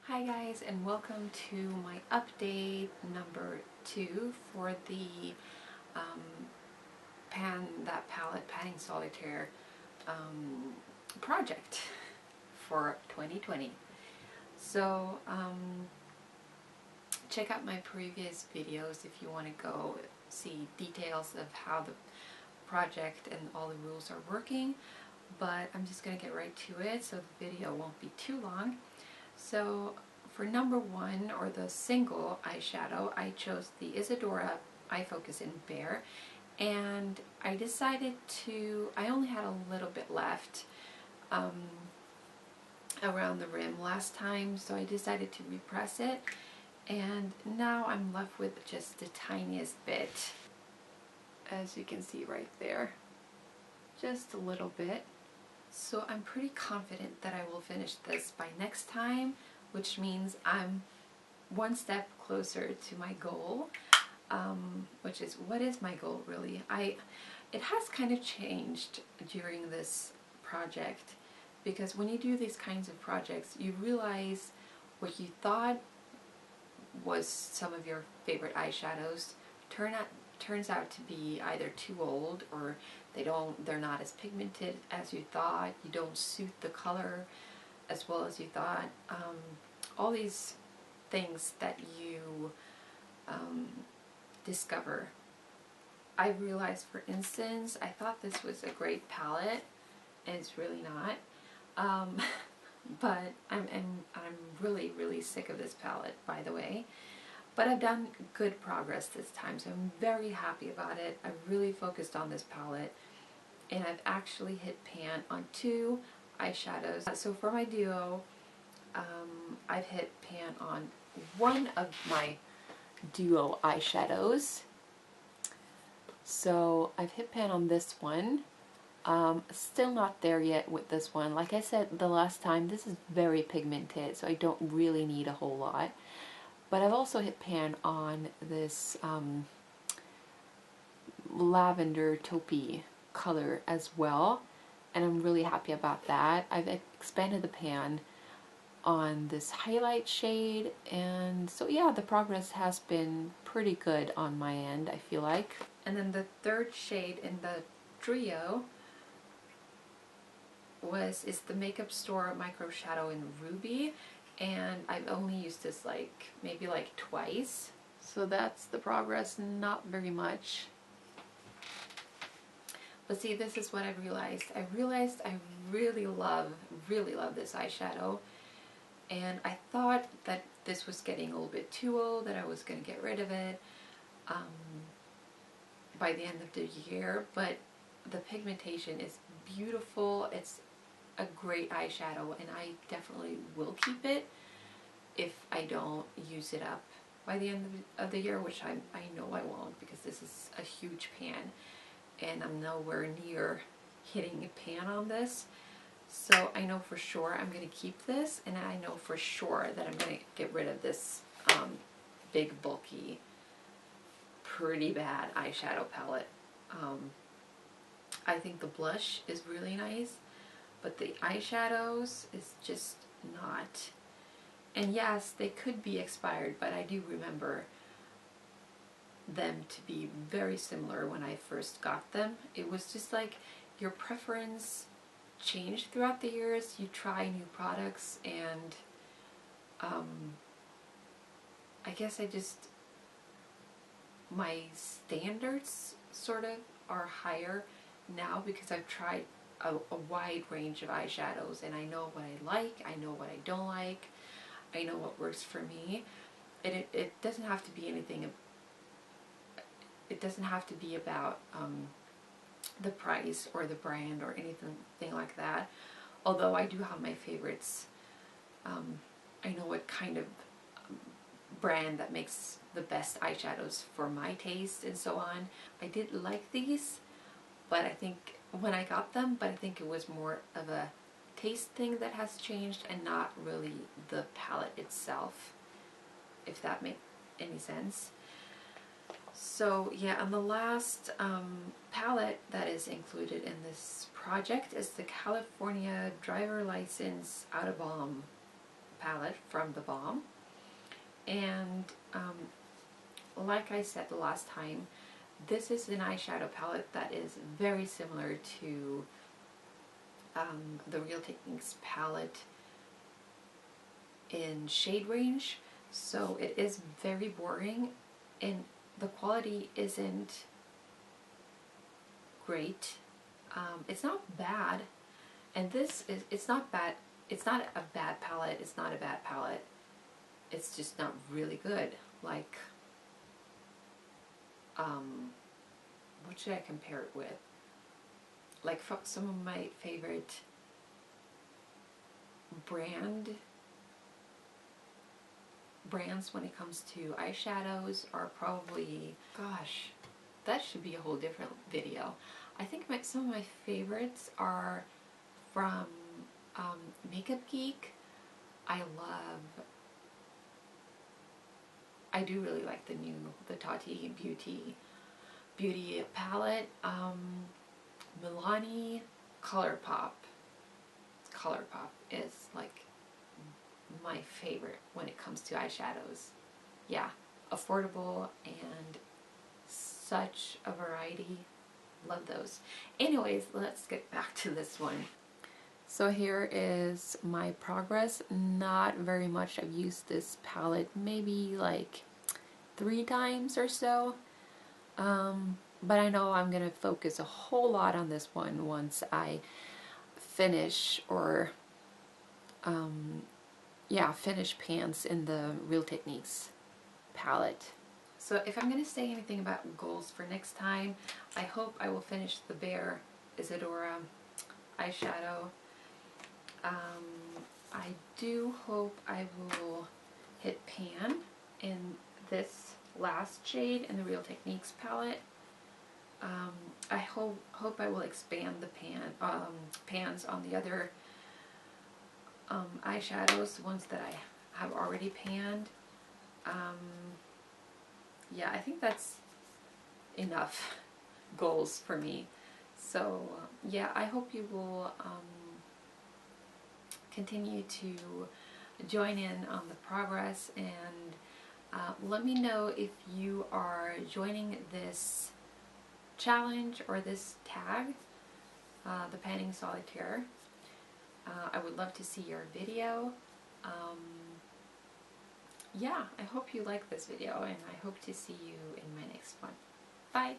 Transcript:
Hi guys, and welcome to my update number 2 for the um, Panning Solitaire project for 2020. So check out my previous videos if you want to go see details of how the project and all the rules are working, but I'm just going to get right to it so the video won't be too long. So for number 1, or the single eyeshadow, I chose the Isadora Eye Focus in Bear, and I decided I only had a little bit left around the rim last time, so I decided to repress it, and now I'm left with just the tiniest bit, as you can see right there, just a little bit. So I'm pretty confident that I will finish this by next time, which means I'm one step closer to my goal, which is, what is my goal really? It has kind of changed during this project, because when you do these kinds of projects, you realize what you thought was some of your favorite eyeshadows turns out to be either too old, or they're not as pigmented as you thought, you don't suit the color as well as you thought. All these things that you discover. I realized, for instance, I thought this was a great palette, and it's really not. But I'm really sick of this palette, by the way. But I've done good progress this time, so I'm very happy about it. I really focused on this palette, and I've actually hit pan on 2 eyeshadows. So for my duo, I've hit pan on 1 of my duo eyeshadows. So I've hit pan on this one. Still not there yet with this one. Like I said the last time, this is very pigmented, so I don't really need a whole lot. But I've also hit pan on this lavender taupey color as well, and I'm really happy about that. I've expanded the pan on this highlight shade, and so yeah, the progress has been pretty good on my end, I feel like. And then the 3rd shade in the trio is the Makeup Store Micro Shadow in Ruby, and I've only used this maybe twice. So that's the progress, not very much. But see, this is what I realized. I really love this eyeshadow, and I thought that this was getting a little bit too old, that I was going to get rid of it by the end of the year, but the pigmentation is beautiful. It's a great eyeshadow, and I definitely will keep it if I don't use it up by the end of the year, which I know I won't, because this is a huge pan, and I'm nowhere near hitting a pan on this. So I know for sure I'm going to keep this, and I know for sure that I'm going to get rid of this big, bulky, pretty bad eyeshadow palette. I think the blush is really nice, but the eyeshadows is just not. And yes, they could be expired, but I do remember them to be very similar when I first got them. It was just like your preference changed throughout the years. You try new products, and I guess my standards sort of are higher now, because I've tried a wide range of eyeshadows, and I know what I like, I know what I don't like, I know what works for me. And it doesn't have to be anything, it doesn't have to be about the price or the brand or anything like that. Although I do have my favorites. I know what kind of brand that makes the best eyeshadows for my taste and so on. I did like these, but I think when I got them, but I think it was more of a taste thing that has changed, and not really the palette itself, if that makes any sense. So yeah, and the last palette that is included in this project is the California Driver License Out of Balm palette from The Balm. And like I said the last time, this is an eyeshadow palette that is very similar to the Real Techniques palette in shade range, so it is very boring and the quality isn't great. It's not bad, and this is, it's not bad, it's not a bad palette, it's not a bad palette, it's just not really good. Like, what should I compare it with? Like some of my favorite brands when it comes to eyeshadows are probably, gosh, that should be a whole different video. I think some of my favorites are from Makeup Geek. I do really like the Tati Beauty palette. Milani ColourPop is like my favorite when it comes to eyeshadows. Yeah, affordable and such a variety. Love those. Anyways, let's get back to this one. So here is my progress. Not very much. I've used this palette maybe like 3 times or so. But I know I'm gonna focus a whole lot on this one once I finish, or yeah, finish Pants in the Real Techniques palette. So if I'm gonna say anything about goals for next time, I hope I will finish the Bare Isadora eyeshadow. I do hope I will hit Pan in this last shade in the Real Techniques palette. I hope I will expand the pans on the other eyeshadows, the ones that I have already panned. Yeah, I think that's enough goals for me. So yeah, I hope you will continue to join in on the progress, and let me know if you are joining this challenge or this tag, the Panning Solitaire. I would love to see your video. Yeah, I hope you like this video, and I hope to see you in my next one. Bye!